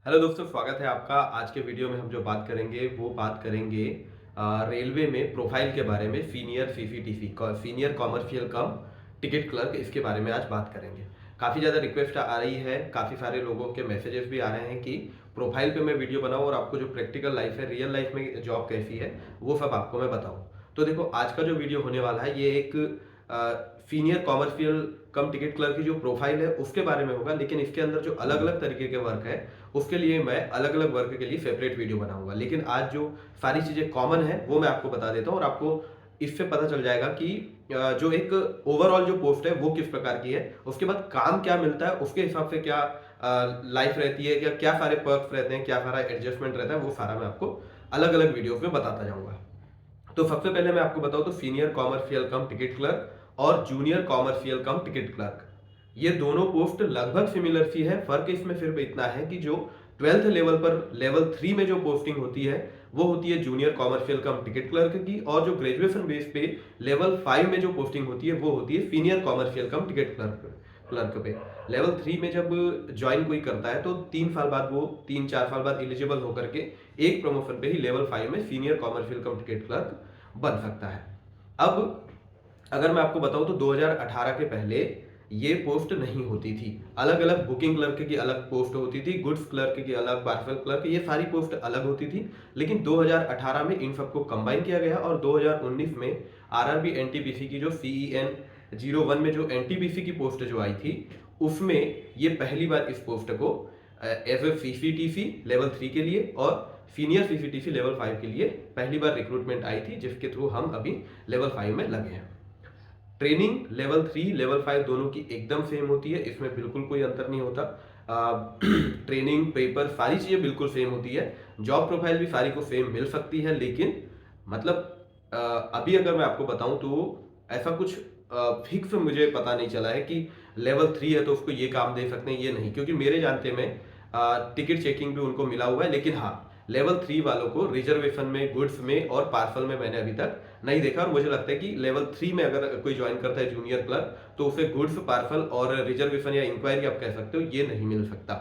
Hello दोस्तों, स्वागत है आपका। आज के वीडियो में हम जो बात करेंगे वो बात करेंगे रेलवे में प्रोफाइल के बारे में। Senior CCTC senior commercial cum ticket clerk, इसके बारे में आज बात करेंगे। काफ़ी ज़्यादा रिक्वेस्ट आ रही है, काफ़ी सारे लोगों के मैसेजेस भी आ रहे हैं कि प्रोफाइल पे मैं वीडियो बनाऊं और आपको जो प्रैक्टिकल लाइफ है, रियल लाइफ में जॉब कैसी है, वो सब आपको मैं बताऊं। तो देखो, आज का जो वीडियो होने वाला है ये एक senior commercial cum ticket clerk की जो प्रोफाइल है उसके बारे में होगा, लेकिन इसके अंदर जो अलग अलग तरीके के वर्क है उसके लिए मैं अलग अलग वर्क के लिए सेपरेट वीडियो बनाऊंगा। लेकिन आज जो सारी चीज़ें कॉमन है वो मैं आपको बता देता हूँ और आपको इससे पता चल जाएगा कि जो एक ओवरऑल जो पोस्ट है वो किस प्रकार की है, उसके बाद काम क्या मिलता है, उसके हिसाब से क्या लाइफ रहती है, या क्या सारे पर्क्स रहते हैं, क्या सारा एडजस्टमेंट रहता है, वो सारा मैं आपको अलग अलग वीडियोज में बताता जाऊंगा। तो सबसे पहले मैं आपको बताऊं तो senior commercial cum ticket clerk और junior commercial cum ticket clerk, ये दोनों पोस्ट लगभग सिमिलर सी है। फर्क इसमें सिर्फ इतना है कि जो 12th लेवल पर लेवल 3 में जो पोस्टिंग होती है वो होती है junior commercial cum ticket clerk की, और जो ग्रेजुएशन बेस पे लेवल 5 में जो पोस्टिंग होती है वो होती है senior commercial cum ticket clerk पे। लेवल 3 में जब ज्वाइन कोई करता है तो 3 साल बाद, वो 3-4 साल बाद एलिजिबल होकर के एक प्रमोशन पे ही लेवल 5 में senior commercial cum ticket clerk बन सकता है। अब अगर मैं आपको बताऊं तो 2018 के पहले ये पोस्ट नहीं होती थी। अलग अलग बुकिंग क्लर्क की अलग पोस्ट होती थी, गुड्स क्लर्क की अलग, पार्सल क्लर्क, ये सारी पोस्ट अलग होती थी। लेकिन 2018 में इन सबको कंबाइन किया गया और 2019 में आरआरबी एनटीपीसी की जो CEN 01 में जो एनटीपीसी की पोस्ट जो आई थी उसमें ये पहली बार इस पोस्ट को एज ए सीसीटीसी लेवल 3 के लिए और सीनियर सीसीटीसी लेवल 5 के लिए पहली बार रिक्रूटमेंट आई थी, जिसके थ्रू हम अभी लेवल 5 में लगे हैं। ट्रेनिंग लेवल 3 लेवल 5 दोनों की एकदम सेम होती है, इसमें बिल्कुल कोई अंतर नहीं होता। ट्रेनिंग पेपर सारी चीज़ें बिल्कुल सेम होती है। जॉब प्रोफाइल भी सारी को सेम मिल सकती है, लेकिन मतलब अभी अगर मैं आपको बताऊं तो ऐसा कुछ फिक्स मुझे पता नहीं चला है कि लेवल 3 है तो उसको ये काम दे सकते हैं, ये नहीं। क्योंकि मेरे जानते में टिकट चेकिंग भी उनको मिला हुआ है, लेकिन हाँ, लेवल 3 वालों को रिजर्वेशन में, गुड्स में और पार्सल में मैंने अभी तक नहीं देखा। और मुझे लगता है कि लेवल 3 में अगर कोई ज्वाइन करता है जूनियर क्लर्क तो उसे गुड्स, पार्सल और रिजर्वेशन या इंक्वायरी आप कह सकते हो, ये नहीं मिल सकता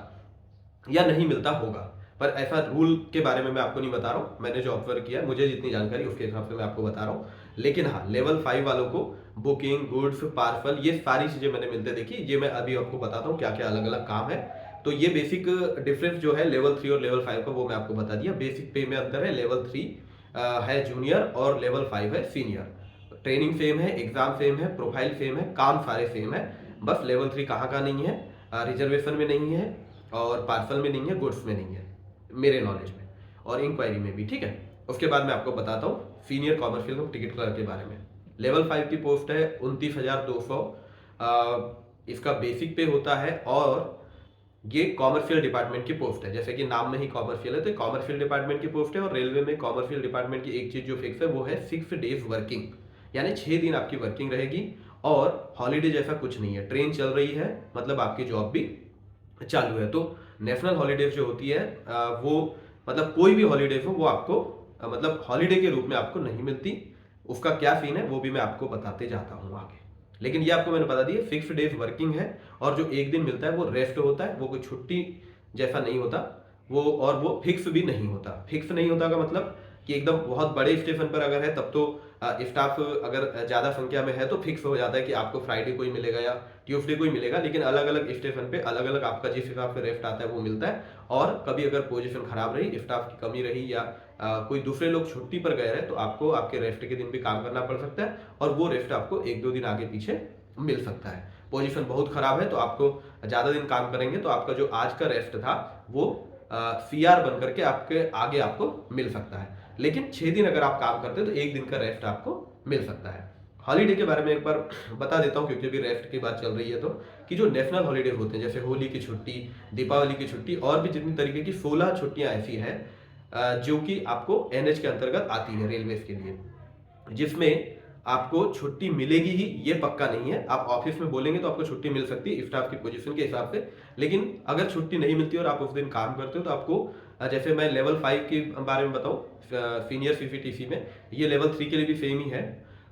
या नहीं मिलता होगा। पर ऐसा रूल के बारे में मैं आपको नहीं बता रहा हूँ, मैंने जो ऑब्जर्व किया, मुझे जितनी जानकारी उसके हिसाब से मैं आपको बता रहा हूँ। लेकिन हाँ, लेवल 5 वालों को बुकिंग, गुड्स, पार्सल, ये सारी चीजें मैंने मिलते देखी। ये मैं अभी आपको बताता हूँ क्या क्या अलग अलग काम है। तो ये बेसिक डिफरेंस जो है लेवल 3 और लेवल 5 का, वो मैं आपको बता दिया। बेसिक पे में अंतर है, लेवल 3 है जूनियर और लेवल 5 है सीनियर। ट्रेनिंग सेम है, एग्जाम सेम है, प्रोफाइल सेम है, काम सारे सेम है। बस लेवल 3 कहाँ का नहीं है, रिजर्वेशन में नहीं है और पार्सल में नहीं है, गुड्स में नहीं है मेरे नॉलेज में, और इंक्वायरी में भी। ठीक है, उसके बाद मैं आपको बताता हूँ सीनियर कॉमर्शियल टिकट क्लर्क के बारे में। लेवल 5 की पोस्ट है 29,200, इसका बेसिक पे होता है और ये कॉमर्शियल डिपार्टमेंट की पोस्ट है। जैसे कि नाम में ही कॉमर्शियल है तो कॉमर्शियल डिपार्टमेंट की पोस्ट है। और रेलवे में कॉमर्शियल डिपार्टमेंट की एक चीज जो फिक्स है वो है 6 डेज वर्किंग, यानी 6 दिन आपकी वर्किंग रहेगी और हॉलीडे जैसा कुछ नहीं है। ट्रेन चल रही है मतलब आपकी जॉब भी चालू है। तो नेशनल हॉलीडेज जो होती है वो मतलब कोई भी हॉलीडेज हो वो आपको मतलब हॉलीडे के रूप में आपको नहीं मिलती। उसका क्या सीन है वो भी मैं आपको बताते जाता हूँ आगे। लेकिन ये आपको मैंने बता दिया, 6 डेज वर्किंग है और जो एक दिन मिलता है वो रेस्ट होता है, वो कोई छुट्टी जैसा नहीं होता वो, और वो फिक्स भी नहीं होता। फिक्स नहीं होता का मतलब कि एकदम बहुत बड़े स्टेशन पर अगर है तब तो स्टाफ अगर ज़्यादा संख्या में है तो फिक्स हो जाता है कि आपको फ्राइडे को ही मिलेगा या ट्यूसडे को ही मिलेगा। लेकिन अलग अलग स्टेशन पे अलग अलग आपका जिस हिसाब से रेस्ट आता है वो मिलता है। और कभी अगर पोजीशन खराब रही, स्टाफ की कमी रही या कोई दूसरे लोग छुट्टी पर गए रहे तो आपको आपके रेस्ट के दिन भी काम करना पड़ सकता है और वो रेस्ट आपको 1-2 दिन आगे पीछे मिल सकता है। पोजीशन बहुत खराब है तो आपको ज़्यादा दिन काम करेंगे तो आपका जो आज का रेस्ट था वो CR बन करके आपके आगे आपको मिल सकता है। लेकिन 6 दिन अगर आप काम करते हैं तो 1 दिन का रेस्ट आपको मिल सकता है। हॉलीडे के बारे में एक बार बता देता हूँ क्योंकि अभी रेस्ट की बात चल रही है। तो कि जो नेशनल हॉलीडे होते हैं जैसे होली की छुट्टी, दीपावली की छुट्टी और भी जितनी तरीके की 16 छुट्टियां ऐसी हैं जो कि आपको NH के अंतर्गत आती है रेलवे के लिए, जिसमें आपको छुट्टी मिलेगी ही ये पक्का नहीं है। आप ऑफिस में बोलेंगे तो आपको छुट्टी मिल सकती है स्टाफ की पोजीशन के हिसाब से। लेकिन अगर छुट्टी नहीं मिलती और आप उस दिन काम करते हो तो आपको जैसे मैं लेवल 5 के बारे में बताऊं, सीनियर सीसीटीसी में, ये लेवल 3 के लिए भी सेम ही है।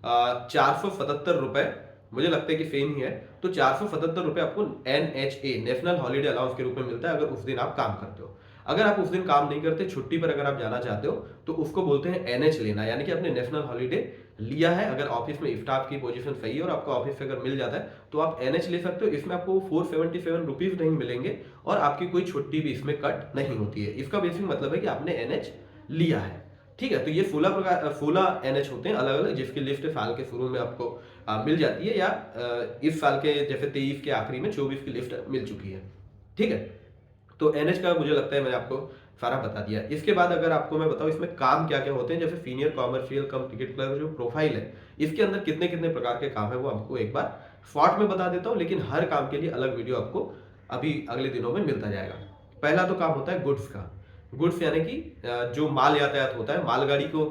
477 रुपए, मुझे लगता है कि सेम ही है। तो 477 रुपए आपको NHA नेशनल हॉलीडे अलाउंस के रूप में मिलता है अगर उस दिन आप काम करते हो। अगर आप उस दिन काम नहीं करते, छुट्टी पर अगर आप जाना चाहते हो, तो उसको बोलते हैं एनएच लेना, यानी कि अपने नेशनल हॉलीडे लिया है। अगर ऑफिस में स्टाफ की पोजीशन सही है और आपको ऑफिस से अगर मिल जाता है तो आप एनएच ले सकते हो। इसमें आपको 477 रुपीज नहीं मिलेंगे और आपकी कोई छुट्टी भी इसमें कट नहीं होती है। इसका बेसिक मतलब है कि आपने एनएच लिया है। ठीक है, तो ये 16 एनएच होते हैं अलग अलग, जिसकी लिस्ट साल के शुरू में आपको मिल जाती है, या इस साल के जैसे 23 के आखिरी में 24 की लिस्ट मिल चुकी है। ठीक है, तो एनएच का मुझे लगता है मैंने आपको सारा बता दिया। इसके बाद अगर आपको मैं बताऊं इसमें काम क्या क्या होते हैं, जैसे senior commercial cum ticket clerk जो प्रोफाइल है, इसके अंदर कितने कितने प्रकार के काम है वो आपको एक बार शॉर्ट में बता देता हूं, लेकिन हर काम के लिए अलग वीडियो आपको अभी अगले दिनों में मिलता जाएगा। पहला तो काम होता है गुड्स का। गुड्स यानी कि जो माल यातायात होता है, मालगाड़ी को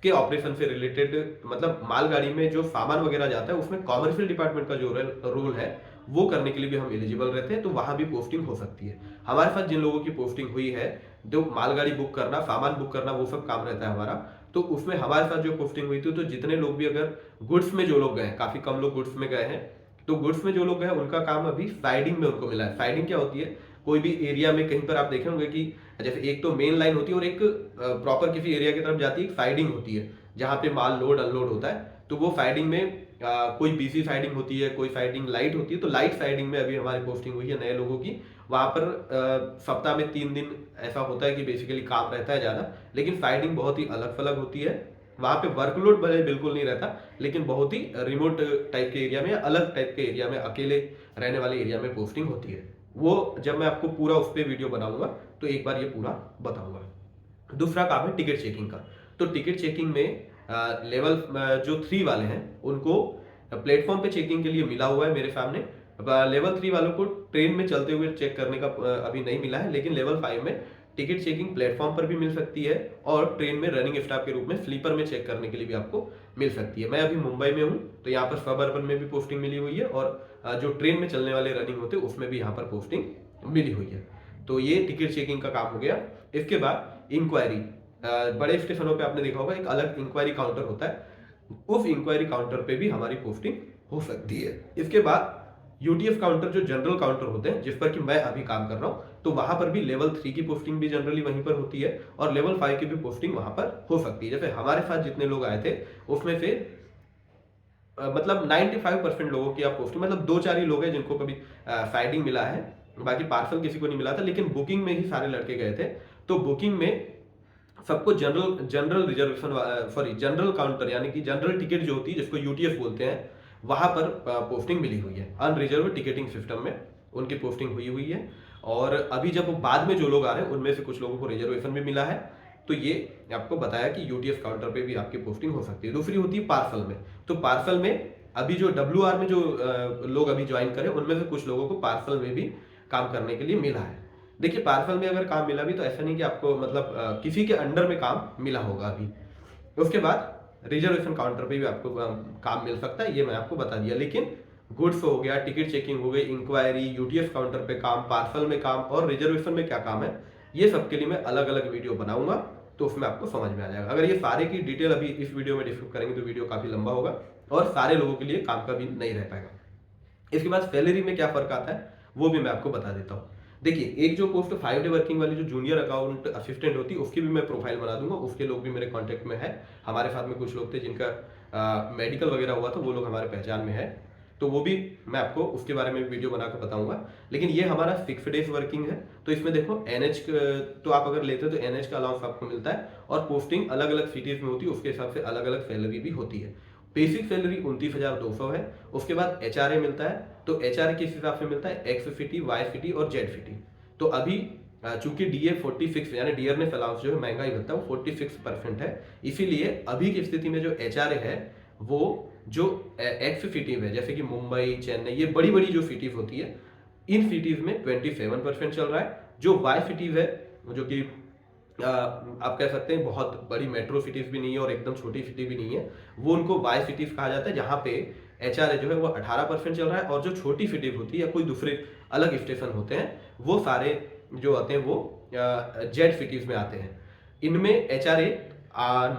के ऑपरेशन से रिलेटेड, मतलब मालगाड़ी में जो सामान वगैरह जाता है उसमें कॉमर्शियल डिपार्टमेंट का जो रोल है वो करने के लिए भी हम एलिजिबल रहते हैं, तो वहां भी पोस्टिंग हो सकती है। हमारे साथ जिन लोगों की पोस्टिंग हुई है, जो मालगाड़ी बुक करना, सामान बुक करना, वो सब काम रहता है हमारा, तो उसमें हमारे साथ जो पोस्टिंग हुई थी, तो जितने लोग भी अगर गुड्स में जो लोग गए, काफी कम लोग गुड्स में गए हैं, तो गुड्स में जो लोग गए उनका काम अभी साइडिंग में उनको मिला है। साइडिंग क्या होती है, कोई भी एरिया में कहीं पर आप देखे होंगे कि जैसे एक तो मेन लाइन होती है और एक प्रॉपर किसी एरिया की तरफ जाती है, साइडिंग होती है जहां पे माल लोड अनलोड होता है। तो वो साइडिंग में कोई बीसी साइडिंग होती है, कोई साइडिंग लाइट होती है। तो लाइट साइडिंग में अभी हमारी पोस्टिंग हुई है नए लोगों की। वहां पर सप्ताह में 3 दिन ऐसा होता है कि बेसिकली काम रहता है ज्यादा, लेकिन साइडिंग बहुत ही अलग अलग होती है। वहां पे वर्कलोड भले बिल्कुल नहीं रहता, लेकिन बहुत ही रिमोट टाइप के एरिया में, अलग टाइप के एरिया में, अकेले रहने वाले एरिया में पोस्टिंग होती है। वो जब मैं आपको पूरा उस पर वीडियो बनाऊंगा तो एक बार ये पूरा बताऊंगा। दूसरा काम है टिकट चेकिंग का। तो टिकट चेकिंग में लेवल जो 3 वाले हैं उनको प्लेटफॉर्म पे चेकिंग के लिए मिला हुआ है मेरे सामने। लेवल 3 वालों को ट्रेन में चलते हुए चेक करने का अभी नहीं मिला है, लेकिन लेवल 5 में टिकट चेकिंग प्लेटफॉर्म पर भी मिल सकती है और ट्रेन में रनिंग स्टाफ के रूप में स्लीपर में चेक करने के लिए भी आपको मिल सकती है। मैं अभी मुंबई में हूँ, तो यहाँ पर सब अर्बन में भी पोस्टिंग मिली हुई है और जो ट्रेन में चलने वाले रनिंग होते हैं उसमें भी यहाँ पर पोस्टिंग मिली हुई है। तो ये टिकट चेकिंग का काम हो गया। इसके बाद इंक्वायरी, बड़े स्टेशनों पे आपने देखा होगा एक अलग इंक्वायरी काउंटर होता है, उस इंक्वायरी काउंटर पे भी हमारी पोस्टिंग हो सकती है। इसके बाद यूटीएफ काउंटर, जो जनरल काउंटर होते हैं जिस पर कि मैं अभी काम कर रहा हूं, तो वहां पर भी लेवल 3 की पोस्टिंग भी जनरली वहीं पर होती है और लेवल 5 की भी पोस्टिंग वहां पर हो सकती है। जैसे हमारे साथ जितने लोग आए थे उसमें से मतलब 95% लोगों की आप पोस्टिंग, मतलब 2-4 ही लोग हैं जिनको कभी साइडिंग मिला है, बाकी पार्सल किसी को नहीं मिला था, लेकिन बुकिंग में ही सारे लड़के गए थे। तो बुकिंग में सबको general reservation, sorry general counter यानी कि जनरल टिकट जो होती है जिसको यूटीएफ बोलते हैं, वहां पर पोस्टिंग मिली हुई है। अनरिजर्व टिकटिंग सिस्टम में उनकी पोस्टिंग हुई है। और अभी जब बाद में जो लोग आ रहे हैं उनमें से कुछ लोगों को रिजर्वेशन भी मिला है। तो ये आपको बताया कि यूटीएफ काउंटर पे भी आपकी पोस्टिंग हो सकती है। दूसरी होती है पार्सल में। तो पार्सल में अभी जो WR में जो लोग अभी ज्वाइन करें उनमें से कुछ लोगों को पार्सल में भी काम करने के लिए मिला है। देखिए पार्सल में अगर काम मिला भी तो ऐसा नहीं कि आपको मतलब किसी के अंडर में काम मिला होगा अभी। उसके बाद रिजर्वेशन काउंटर पे भी आपको काम मिल सकता है, ये मैं आपको बता दिया। लेकिन गुड्स हो गया, टिकट चेकिंग हो गई, इंक्वायरी, यूटीएफ काउंटर पे काम, पार्सल में काम और रिजर्वेशन में क्या काम है, ये सब के लिए मैं अलग अलग वीडियो बनाऊंगा, तो उसमें आपको समझ में आ जाएगा। अगर ये सारे की डिटेल अभी इस वीडियो में डिस्कस करेंगे तो वीडियो काफी लंबा होगा और सारे लोगों के लिए काम का भी नहीं रह पाएगा। इसके बाद सैलरी में क्या फर्क आता है वो भी मैं आपको बता देता हूँ। देखिए एक जो पोस्ट 5 डे वर्किंग वाली जो जूनियर अकाउंट असिस्टेंट होती है उसकी भी मैं प्रोफाइल बना दूंगा। उसके लोग भी मेरे कांटेक्ट में है। हमारे साथ में कुछ लोग थे जिनका मेडिकल वगैरह हुआ था, वो लोग हमारे पहचान में है, तो वो भी मैं आपको उसके बारे में वीडियो बनाकर बताऊंगा। लेकिन ये हमारा 6 डेज वर्किंग है। तो इसमें देखो एनएच तो आप अगर लेते हो तो एनएच का अलाउंस आपको मिलता है और पोस्टिंग अलग अलग सिटीज में होती है, उसके हिसाब से अलग अलग सैलरी भी होती है। बेसिक सैलरी 29,200 है। उसके बाद एचआरए मिलता है, तो एचआरए किस हिसाब से मिलता है, एक्स सिटी, वाई सिटी और जेड सिटी। तो अभी चूंकि डीए 46 यानी डियरनेस अलाउंस जो है महंगाई भत्ता वो 46% है, इसीलिए अभी की स्थिति में जो एचआरए है वो जो एक्स सिटीज है जैसे कि मुंबई, चेन्नई, ये बड़ी बड़ी जो सिटीज होती है, इन सिटीज में 27% चल रहा है। जो वाई सिटीज है जो कि आप कह सकते हैं बहुत बड़ी मेट्रो सिटीज भी नहीं है और एकदम छोटी सिटी भी नहीं है, वो उनको वाई सिटीज कहा जाता है, जहां पे एचआरए जो है वो 18% चल रहा है। और जो छोटी सिटीज होती है या कोई दूसरे अलग स्टेशन होते हैं वो सारे जो आते हैं वो जेड सिटीज में आते हैं। इनमें एचआरए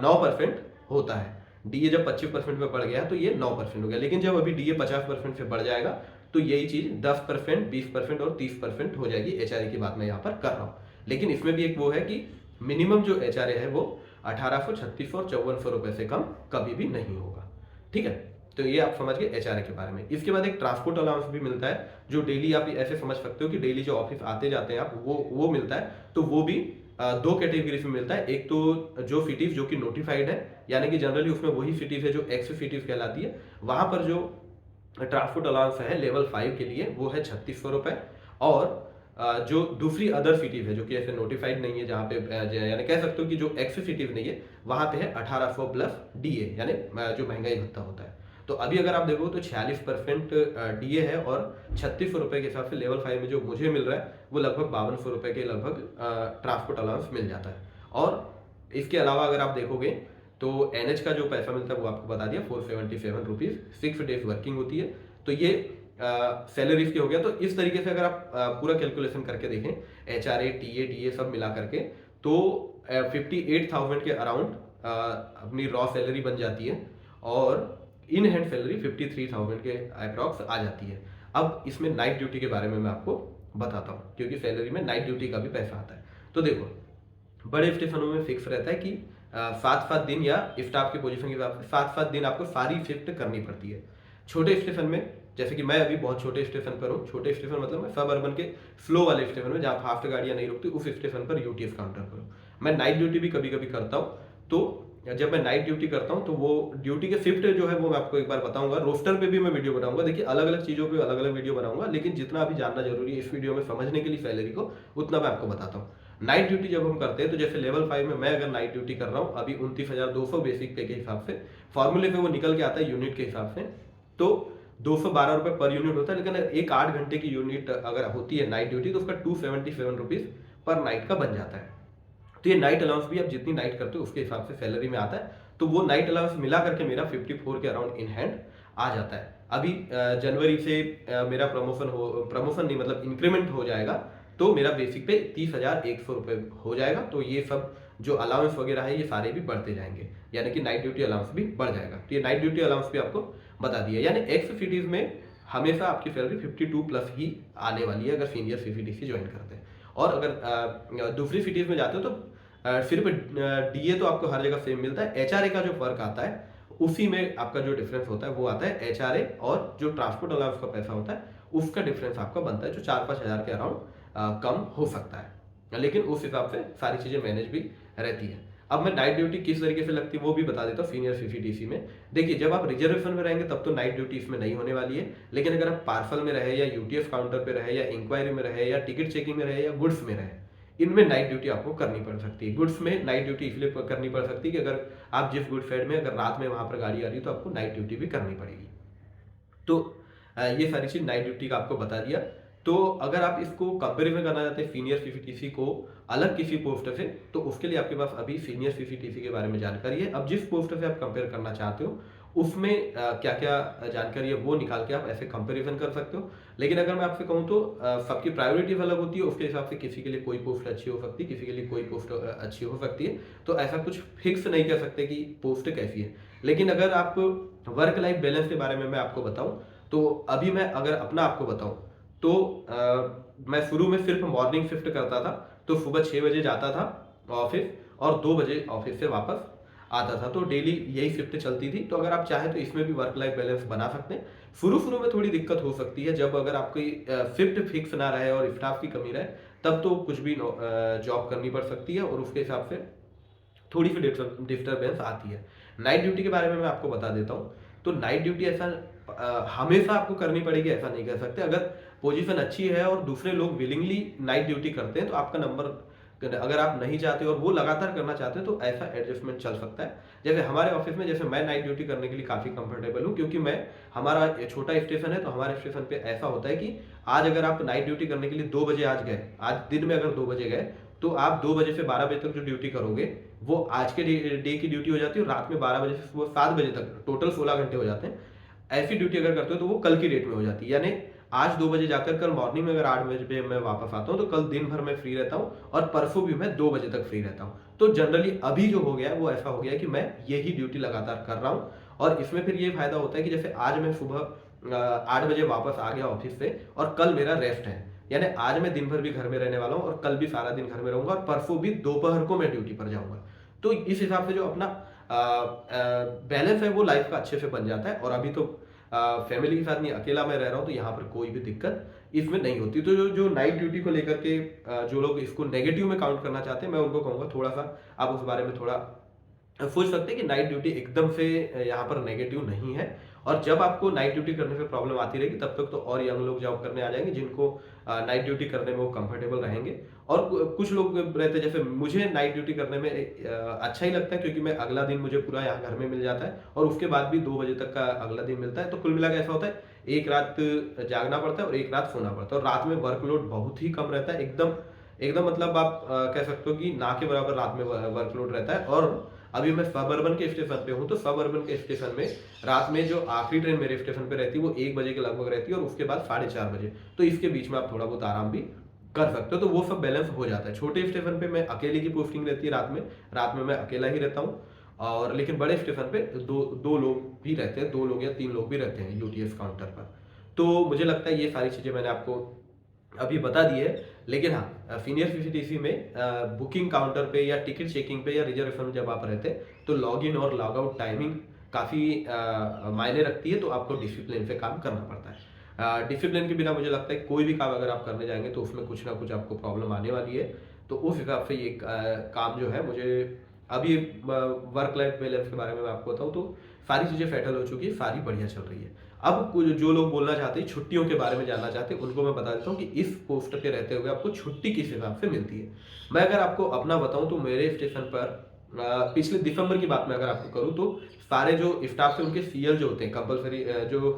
9% होता है। डीए जब 25% पे बढ़ गया तो ये 9% हो गया, लेकिन जब अभी डीए 50% से बढ़ जाएगा तो यही चीज 10%, 20% और 30% हो जाएगी। एचआरए की बात मैं यहाँ पर कर रहा हूँ। लेकिन इसमें भी एक वो है कि मिनिमम जो HRA है वो 1800, 3600 और 5400 रुपए से कम कभी भी नहीं होगा। ठीक है, तो ये आप समझ गए HRA के बारे में। इसके बाद एक ट्रांसपोर्ट अलाउंस भी मिलता है, जो डेली आप ऐसे समझ सकते हो कि डेली जो ऑफिस आते जाते हैं आप, वो मिलता है। तो वो भी दो कैटेगरीज में मिलता है। एक तो जो सिटीज जो कि नोटिफाइड है, यानी कि जनरली उसमें वही सिटीज है जो एक्स सिटीज कहलाती है, वहां पर जो ट्रांसपोर्ट अलाउंस है लेवल 5 के लिए वो है 3600 रुपए। और जो दूसरी अदर सिटीज है जो कि ऐसे नोटिफाइड नहीं है, जहाँ पे यानी कह सकते हो कि जो एक्स सिटीज नहीं है, वहां पे है 1800 प्लस DA, यानी जो महंगाई भत्ता होता है। तो अभी अगर आप देखो तो 46% DA है, और 3600 रुपए के हिसाब से लेवल 5 में जो मुझे मिल रहा है वो लगभग 5200 रुपए के लगभग ट्रांसपोर्ट अलाउंस मिल जाता है। और इसके अलावा अगर आप देखोगे तो NH का जो पैसा मिलता है वो आपको बता दिया, 477 रुपीज, 6 डेज वर्किंग होती है। तो ये सैलरीज के हो गया। तो इस तरीके से अगर आप पूरा कैलकुलेशन करके देखें, HRA, TA, DA सब मिला करके, तो 58,000 के अराउंड अपनी रॉ सैलरी बन जाती है, और इन हैंड सैलरी 53,000 के अप्रॉक्स आ जाती है। अब इसमें नाइट ड्यूटी के बारे में मैं आपको बताता हूँ, क्योंकि सैलरी में नाइट ड्यूटी का भी पैसा आता है। तो देखो, बड़े स्टेशनों में फिक्स रहता है कि 7-7 दिन, या स्टाफ की पोजीशन के हिसाब से 7-7 दिन आपको सारी शिफ्ट करनी पड़ती है। छोटे स्टेशन में, जैसे कि मैं अभी बहुत छोटे स्टेशन पर हूँ, छोटे स्टेशन मतलब मैं सब अर्बन के स्लो वाले स्टेशन में, जहाँ फास्ट गाड़ियाँ नहीं रुकती, उस स्टेशन पर UTS काउंटर पर हूँ। मैं नाइट ड्यूटी भी कभी कभी करता हूँ। तो जब मैं नाइट ड्यूटी करता हूँ तो वो ड्यूटी के शिफ्ट जो है वो मैं आपको एक बार बताऊंगा, रोस्टर पे भी मैं वीडियो बनाऊंगा। देखिए, अलग अलग चीज़ों पे अलग अलग वीडियो बनाऊंगा, लेकिन जितना अभी जानना जरूरी है इस वीडियो में समझने के लिए सैलरी को, उतना मैं आपको बताता हूँ। नाइट ड्यूटी जब हम करते हैं, तो जैसे लेवल 5 में मैं अगर नाइट ड्यूटी कर रहा हूँ अभी 29,200 बेसिक पे के हिसाब से, फॉर्मूले पे वो निकल के आता है यूनिट के हिसाब से, तो 212 रुपए पर यूनिट होता है। लेकिन एक 8 घंटे की यूनिट अगर होती है नाइट ड्यूटी, तो उसका 277 रुपीज पर नाइट का बन जाता है। तो ये नाइट अलाउंस भी आप जितनी नाइट करते हो उसके हिसाब से सैलरी में आता है। तो वो नाइट अलाउंस मिला करके मेरा 54 के अराउंड इन हैंड आ जाता है। अभी जनवरी से मेरा प्रमोशन नहीं, मतलब इंक्रीमेंट हो जाएगा, तो मेरा बेसिक पे 30,100 रुपये हो जाएगा। तो ये सब जो अलाउंस वगैरह है ये सारे भी बढ़ते जाएंगे, यानी कि नाइट ड्यूटी अलाउंस भी बढ़ जाएगा। तो ये नाइट ड्यूटी अलाउंस भी आपको बता दिया, यानी एक्स सिटीज में हमेशा आपकी सैलरी 52 प्लस ही आने वाली है अगर सीनियर CCTC ज्वाइन करते हैं। और अगर दूसरी सिटीज में जाते हो तो सिर्फ DA तो आपको हर जगह सेम मिलता है। HRA का जो फर्क आता है उसी में आपका जो डिफरेंस होता है वो आता है HRA, और जो ट्रांसपोर्ट अलाउंस का पैसा होता है उसका डिफरेंस आपका बनता है, जो 4-5 हज़ार के अराउंड कम हो सकता है, लेकिन उस हिसाब से सारी चीज़ें मैनेज भी रहती है। अब मैं नाइट ड्यूटी किस तरीके से लगती है वो भी बता देता हूँ सीनियर CCTC में। देखिए, जब आप रिजर्वेशन में रहेंगे तब तो नाइट ड्यूटी इसमें नहीं होने वाली है, लेकिन अगर आप पार्सल में रहे, या UTS काउंटर पे रहे, या इंक्वायरी में रहे, या टिकट चेकिंग में रहे, या गुड्स में रहे, इनमें नाइट ड्यूटी आपको करनी पड़ सकती है। गुड्स में नाइट ड्यूटी इसलिए करनी पड़ सकती है कि अगर आप जिस गुड साइड में अगर रात में वहां पर गाड़ी आ रही है तो आपको नाइट ड्यूटी भी करनी पड़ेगी। तो ये सारी चीज नाइट ड्यूटी का आपको बता दिया। तो अगर आप इसको कंपेरिजन करना चाहते हैं सीनियर CCTC को अलग किसी पोस्ट से, तो उसके लिए आपके पास अभी सीनियर CCTC के बारे में जानकारी है। अब जिस पोस्ट से आप कंपेयर करना चाहते हो उसमें क्या क्या जानकारी है वो निकाल के आप ऐसे कंपैरिजन कर सकते हो। लेकिन अगर मैं आपसे कहूँ तो सबकी प्रायोरिटीज अलग होती है, उसके हिसाब से किसी के लिए कोई पोस्ट अच्छी हो सकती है, किसी के लिए कोई पोस्ट अच्छी हो सकती है। तो ऐसा कुछ फिक्स नहीं कर सकते कि पोस्ट कैसी है। लेकिन अगर आप वर्क लाइफ बैलेंस के बारे में मैं आपको बताऊं, तो अभी मैं अगर अपना आपको बताऊं तो मैं शुरू में सिर्फ मॉर्निंग शिफ्ट करता था। तो सुबह 6 बजे जाता था ऑफिस, और 2 बजे ऑफिस से वापस आता था। तो डेली यही शिफ्ट चलती थी। तो अगर आप चाहें तो इसमें भी वर्क लाइफ बैलेंस बना सकते हैं। शुरू में थोड़ी दिक्कत हो सकती है, जब अगर आपकी शिफ्ट फिक्स ना रहे और स्टाफ की कमी रहे, तब तो कुछ भी जॉब करनी पड़ सकती है, और उसके हिसाब से थोड़ी सी डिस्टर्बेंस आती है। नाइट ड्यूटी के बारे में मैं आपको बता देता हूँ। तो नाइट ड्यूटी ऐसा हमेशा आपको करनी पड़ेगी ऐसा नहीं कह सकते। अगर पोजीशन अच्छी है और दूसरे लोग विलिंगली नाइट ड्यूटी करते हैं तो आपका नंबर, अगर आप नहीं चाहते और वो लगातार करना चाहते हैं तो ऐसा एडजस्टमेंट चल सकता है। जैसे हमारे ऑफिस में, जैसे मैं नाइट ड्यूटी करने के लिए काफ़ी कंफर्टेबल हूँ, क्योंकि हमारा छोटा स्टेशन है। तो हमारे स्टेशन पे ऐसा होता है कि आज अगर आप नाइट ड्यूटी करने के लिए 2 बजे आज गए, आज दिन में अगर 2 बजे गए, तो आप 2 बजे से 12 बजे तक जो ड्यूटी करोगे वो आज के डे की ड्यूटी हो जाती है, और रात में 12 बजे से सुबह 7 बजे तक टोटल 16 घंटे हो जाते हैं। ऐसी ड्यूटी अगर करते हो तो वो कल की डेट में हो जाती है, यानी आज 2 बजे जाकर कल मॉर्निंग में अगर 8 बजे मैं वापस आता हूँ तो कल दिन भर मैं फ्री रहता हूँ, और परसों भी मैं 2 बजे तक फ्री रहता हूँ। तो जनरली अभी जो हो गया है वो ऐसा हो गया है कि मैं यही ड्यूटी लगातार कर रहा हूँ। और इसमें फिर ये फायदा होता है कि जैसे आज मैं सुबह 8 बजे वापस आ गया ऑफिस से, और कल मेरा रेस्ट है, यानी आज मैं दिन भर भी घर में रहने वाला हूँ और कल भी सारा दिन घर में रहूंगा और परसों भी दोपहर को मैं ड्यूटी पर जाऊंगा। तो इस हिसाब से जो अपना बैलेंस है वो लाइफ का अच्छे से बन जाता है। और अभी तो फैमिली के साथ नहीं, अकेला मैं रह रहा हूँ, तो यहाँ पर कोई भी दिक्कत इसमें नहीं होती। तो जो नाइट ड्यूटी को लेकर के जो लोग इसको नेगेटिव में काउंट करना चाहते हैं, मैं उनको कहूँगा थोड़ा सा आप उस बारे में थोड़ा सोच सकते हैं कि नाइट ड्यूटी एकदम से यहाँ पर नेगेटिव नहीं है। और जब आपको नाइट ड्यूटी करने में प्रॉब्लम आती रहेगी तब तक तो और यंग लोग जॉब करने आ जाएंगे जिनको नाइट ड्यूटी करने में वो कंफर्टेबल रहेंगे। और कुछ लोग रहते हैं, जैसे मुझे नाइट ड्यूटी करने में अच्छा ही लगता है, क्योंकि मैं अगला दिन मुझे पूरा यहाँ घर में मिल जाता है और उसके बाद भी 2 बजे तक का अगला दिन मिलता है। तो कुल मिला के ऐसा होता है, एक रात जागना पड़ता है और एक रात सोना पड़ता है, और रात में वर्कलोड बहुत ही कम रहता है। एकदम एकदम मतलब आप कह सकते हो कि ना के बराबर रात में वर्कलोड रहता है। और अभी मैं सब अर्बन के स्टेशन पे हूँ, तो सब अर्बन के स्टेशन में रात में जो आखिरी ट्रेन मेरे स्टेशन पे रहती है वो 1 बजे के लगभग रहती है और उसके बाद 4:30 बजे। तो इसके बीच में आप थोड़ा बहुत आराम भी कर सकते हो, तो वो सब बैलेंस हो जाता है। छोटे स्टेशन पे मैं अकेले की पोस्टिंग रहती है रात में मैं अकेला ही रहता हूँ। और लेकिन बड़े स्टेशन पे दो लोग भी रहते हैं, 2 लोग या 3 लोग भी रहते हैं यूटीएस काउंटर पर। तो मुझे लगता है ये सारी चीजें मैंने आपको अभी बता दी है। लेकिन हाँ, सीनियर सीसीटीसी में बुकिंग काउंटर पे या टिकट चेकिंग पे या रिजर्वेशन में जब आप रहते हैं तो लॉग इन और लॉग आउट टाइमिंग काफ़ी मायने रखती है, तो आपको डिसिप्लिन से काम करना पड़ता है। डिसिप्लिन के बिना मुझे लगता है कोई भी काम अगर आप करने जाएंगे तो उसमें कुछ ना कुछ आपको प्रॉब्लम आने वाली है। तो उस हिसाब से ये काम जो है, मुझे अभी वर्क लाइफ बैलेंस के बारे में मैं आपको बताऊँ तो सारी चीज़ें सेटल हो चुकी है, सारी बढ़िया चल रही है। अब जो लोग बोलना चाहते हैं, छुट्टियों के बारे में जानना चाहते हैं, उनको मैं बता देता हूँ कि इस पोस्ट पे रहते हुए आपको छुट्टी किस हिसाब से मिलती है। मैं अगर आपको अपना बताऊं तो मेरे स्टेशन पर पिछले दिसंबर की बात मैं अगर आपको करूं तो सारे जो स्टाफ से उनके सीएल जो होते हैं, कंपलसरी जो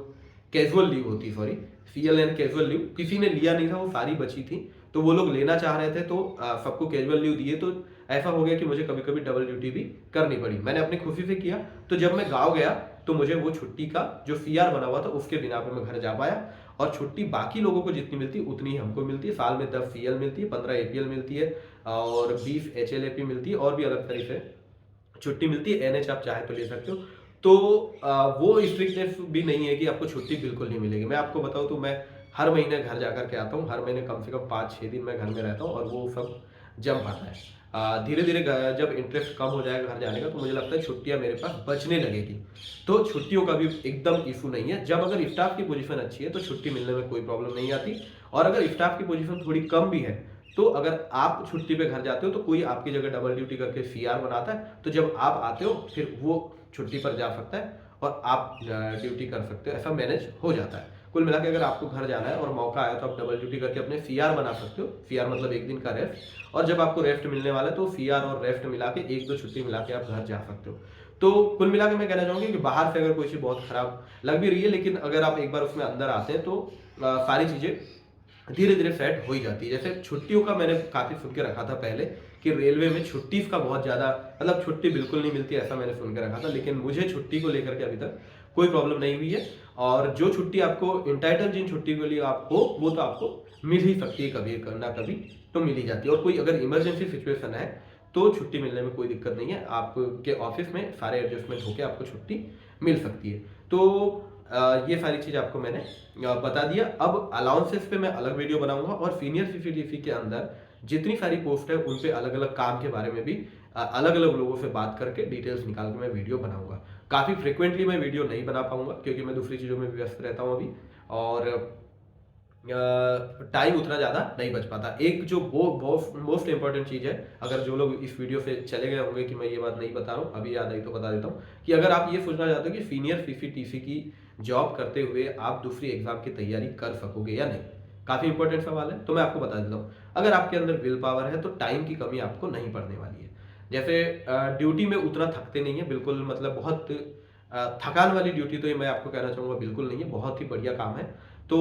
कैजुअल लीव होती है, sorry CL and casual leave, किसी ने लिया नहीं था, वो सारी बची थी। तो वो लोग लेना चाह रहे थे तो सबको कैजुअल लीव दिए। तो ऐसा हो गया कि मुझे कभी कभी डबल ड्यूटी भी करनी पड़ी। मैंने अपनी खुशी से किया। तो जब मैं गाँव गया तो मुझे वो छुट्टी का जो सीआर बना हुआ था उसके बिना पे मैं घर जा पाया। और छुट्टी बाकी लोगों को जितनी मिलती है उतनी हमको मिलती है। साल में 10 सीएल मिलती है, 15 एपीएल मिलती है और 20 एचएलएपी मिलती है, और भी अलग तरीके से छुट्टी मिलती है। एनएच आप चाहे तो ले सकते हो। तो वो स्ट्रिक्टनेस भी नहीं है कि आपको छुट्टी बिल्कुल नहीं मिलेगी। मैं आपको बताऊं तो मैं हर महीने घर जाकर के आता हूँ, हर महीने कम से कम 5-6 दिन मैं घर में रहता हूँ और वो सब जम पाता है। धीरे धीरे जब इंटरेस्ट कम हो जाएगा घर जाने का तो मुझे लगता है छुट्टियां मेरे पास बचने लगेगी। तो छुट्टियों का भी एकदम इशू नहीं है। जब अगर स्टाफ की पोजीशन अच्छी है तो छुट्टी मिलने में कोई प्रॉब्लम नहीं आती। और अगर स्टाफ की पोजीशन थोड़ी कम भी है तो अगर आप छुट्टी पे घर जाते हो तो कोई आपकी जगह डबल ड्यूटी करके सीआर बनाता है। तो जब आप आते हो फिर वो छुट्टी पर जा सकता है और आप ड्यूटी कर सकते हो, ऐसा मैनेज हो जाता है। कुल मिला के अगर आपको घर जाना है और मौका आया तो आप डबल ड्यूटी करके अपने सीआर बना सकते हो। सीआर मतलब 1 दिन का रेस्ट, और जब आपको रेस्ट मिलने वाला है तो सीआर और रेस्ट मिला के 1-2 छुट्टी मिला के आप घर जा सकते हो। तो कुल मिला के मैं कहना चाहूंगा कि बाहर से अगर कोई चीज़ बहुत खराब लग भी रही है, लेकिन अगर आप एक बार उसमें अंदर आते हैं तो सारी चीज़ें धीरे धीरे सेट हो ही जाती है। जैसे छुट्टियों का मैंने काफ़ी सुन के रखा था पहले कि रेलवे में छुट्टी का बहुत ज़्यादा, मतलब छुट्टी बिल्कुल नहीं मिलती, ऐसा मैंने सुन के रखा था। लेकिन मुझे छुट्टी को लेकर के अभी तक कोई प्रॉब्लम नहीं हुई है। और जो छुट्टी आपको इंटाइटल जिन छुट्टी के लिए आप हो वो तो आपको मिल ही सकती है, कभी ना कभी तो मिल ही जाती है। और कोई अगर इमरजेंसी सिचुएशन है तो छुट्टी मिलने में कोई दिक्कत नहीं है। आपके ऑफिस में सारे एडजस्टमेंट होकर आपको छुट्टी मिल सकती है। तो ये सारी चीज़ आपको मैंने बता दिया। अब अलाउंसेस पे मैं अलग वीडियो बनाऊंगा और सीनियर सीसीटीसी के अंदर जितनी सारी पोस्ट है उन पे अलग अलग काम के बारे में भी अलग अलग लोगों से बात करके डिटेल्स निकाल के मैं वीडियो बनाऊंगा। काफ़ी फ्रिक्वेंटली मैं वीडियो नहीं बना पाऊंगा क्योंकि मैं दूसरी चीज़ों में व्यस्त रहता हूँ अभी, और टाइम उतना ज़्यादा नहीं बच पाता। एक जो मोस्ट इंपॉर्टेंट चीज़ है, अगर जो लोग इस वीडियो से चले गए होंगे कि मैं ये बात नहीं बता रहा हूँ, अभी याद आई तो बता देता हूँ कि अगर आप ये सोचना चाहते हो कि सीनियर सीसीटीसी की जॉब करते हुए आप दूसरी एग्जाम की तैयारी कर सकोगे या नहीं, काफ़ी इंपॉर्टेंट सवाल है, तो मैं आपको बता देता हूँ। अगर आपके अंदर विल पावर है तो टाइम की कमी आपको नहीं पड़ने वाली है। जैसे ड्यूटी में उतना थकते नहीं है बिल्कुल, मतलब बहुत थकान वाली ड्यूटी तो ये मैं आपको कहना चाहूँगा बिल्कुल नहीं है, बहुत ही बढ़िया काम है। तो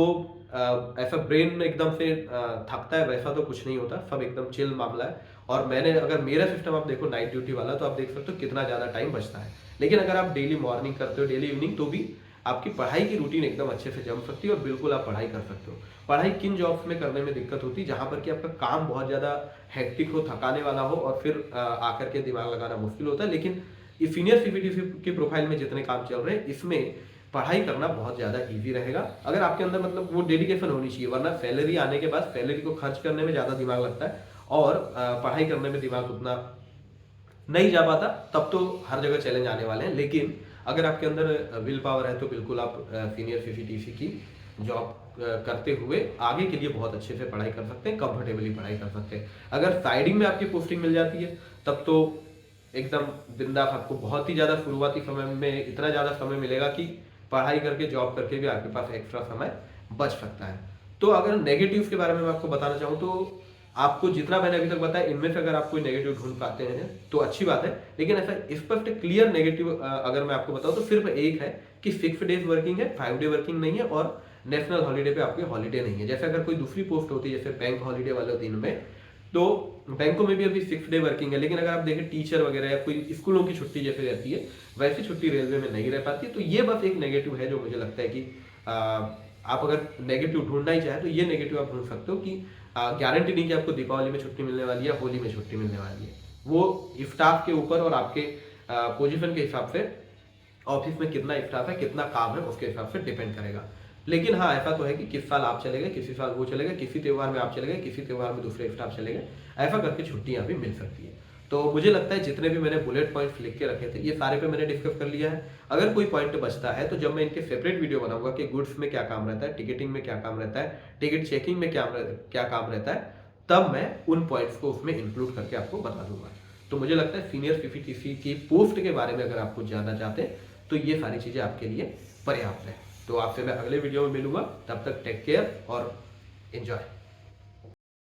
ऐसा ब्रेन एकदम से थकता है वैसा तो कुछ नहीं होता, सब एकदम चिल मामला है। और मैंने अगर मेरा सिस्टम आप देखो नाइट ड्यूटी वाला, तो आप देख सकते हो कितना ज़्यादा टाइम बचता है। लेकिन अगर आप डेली मॉर्निंग करते हो, डेली इवनिंग, तो भी आपकी पढ़ाई की रूटीन एकदम अच्छे से जम सकती है और बिल्कुल आप पढ़ाई कर सकते हो। पढ़ाई किन जॉब्स में करने में दिक्कत होती है, जहाँ पर कि आपका काम बहुत ज़्यादा हेक्टिक हो, थकाने वाला हो और फिर आकर के दिमाग लगाना मुश्किल होता है। लेकिन इस सीनियर सीपीटीसी के प्रोफाइल में जितने काम चल रहे हैं इसमें पढ़ाई करना बहुत ज़्यादा ईजी रहेगा। अगर आपके अंदर मतलब वो डेडिकेशन होनी चाहिए, वरना सैलरी आने के बाद सैलरी को खर्च करने में ज़्यादा दिमाग लगता है और पढ़ाई करने में दिमाग उतना नहीं जा पाता। तब तो हर जगह चैलेंज आने वाले हैं, लेकिन अगर आपके अंदर विल पावर है तो बिल्कुल आप सीनियर सीसीटीसी की जॉब करते हुए आगे के लिए बहुत अच्छे से पढ़ाई कर सकते हैं, कंफर्टेबली पढ़ाई कर सकते हैं। अगर साइडिंग में आपकी पोस्टिंग मिल जाती है तब तो एकदम बिंदास, आपको बहुत ही ज़्यादा शुरुआती समय में इतना ज़्यादा समय मिलेगा कि पढ़ाई करके जॉब करके भी आपके पास एक्स्ट्रा समय बच सकता है। तो अगर नेगेटिव्स के बारे में मैं आपको बताना चाहूँ तो आपको जितना मैंने अभी तक बताया, इनमें से अगर आप कोई नेगेटिव ढूंढ पाते हैं तो अच्छी बात है, लेकिन ऐसा स्पष्ट क्लियर नेगेटिव अगर मैं आपको बताऊं तो सिर्फ एक है कि 6 डेज वर्किंग है, 5 डे वर्किंग नहीं है और नेशनल हॉलीडे पे आपके हॉलीडे नहीं है। जैसे अगर कोई दूसरी पोस्ट होती है जैसे बैंक हॉलीडे वाले दिन में, तो बैंकों में भी अभी 6 डे वर्किंग है, लेकिन अगर आप देखें टीचर वगैरह या कोई स्कूलों की छुट्टी जैसे रहती है वैसी छुट्टी रेलवे में नहीं रह पाती। तो ये बस एक नेगेटिव है जो मुझे लगता है कि आप अगर नेगेटिव ढूंढना ही चाहें तो ये नेगेटिव आप ढूंढ सकते हो कि गारंटी नहीं कि आपको दीपावली में छुट्टी मिलने वाली है, होली में छुट्टी मिलने वाली है। वो स्टाफ के ऊपर और आपके पोजीशन के हिसाब से, ऑफिस में कितना स्टाफ है, कितना काम है, उसके हिसाब से डिपेंड करेगा। लेकिन हाँ, ऐसा तो है कि किस साल आप चले गए, किसी साल वो चले गए, किसी त्यौहार में आप चले गए, किसी त्यौहार में दूसरे स्टाफ चले गए, ऐसा करके छुट्टियां भी मिल सकती है। तो मुझे लगता है जितने भी मैंने बुलेट पॉइंट्स लिख के रखे थे ये सारे पे मैंने डिस्कस कर लिया है। अगर कोई पॉइंट बचता है तो जब मैं इनके सेपरेट वीडियो बनाऊंगा कि गुड्स में क्या काम रहता है, टिकटिंग में क्या काम रहता है, टिकट चेकिंग में क्या काम रहता है, तब मैं उन पॉइंट्स को उसमें इंक्लूड करके आपको बता दूंगा। तो मुझे लगता है सीनियर सीसीटीसी की पोस्ट के बारे में अगर आप कुछ जानना चाहते हैं तो ये सारी चीज़ें आपके लिए पर्याप्त है। तो आपसे मैं अगले वीडियो में मिलूंगा, तब तक टेक केयर और एंजॉय।